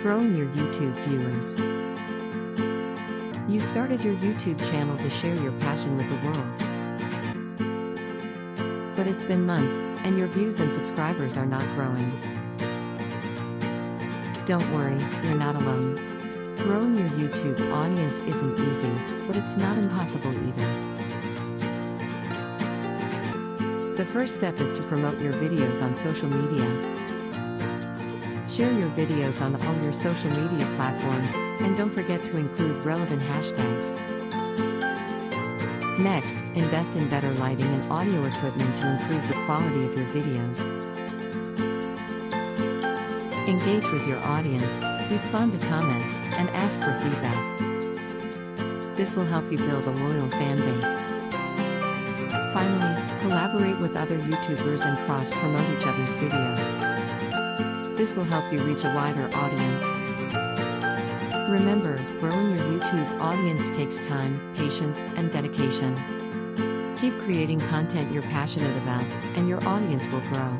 Growing your YouTube viewers. You started your YouTube channel to share your passion with the world. But it's been months, and your views and subscribers are not growing. Don't worry, you're not alone. Growing your YouTube audience isn't easy, but it's not impossible either. The first step is to promote your videos on social media. Share your videos on all your social media platforms, and don't forget to include relevant hashtags. Next, invest in better lighting and audio equipment to improve the quality of your videos. Engage with your audience, respond to comments, and ask for feedback. This will help you build a loyal fan base. Finally, collaborate with other YouTubers and cross-promote each other's videos. This will help you reach a wider audience. Remember, growing your YouTube audience takes time, patience, and dedication. Keep creating content you're passionate about, and your audience will grow.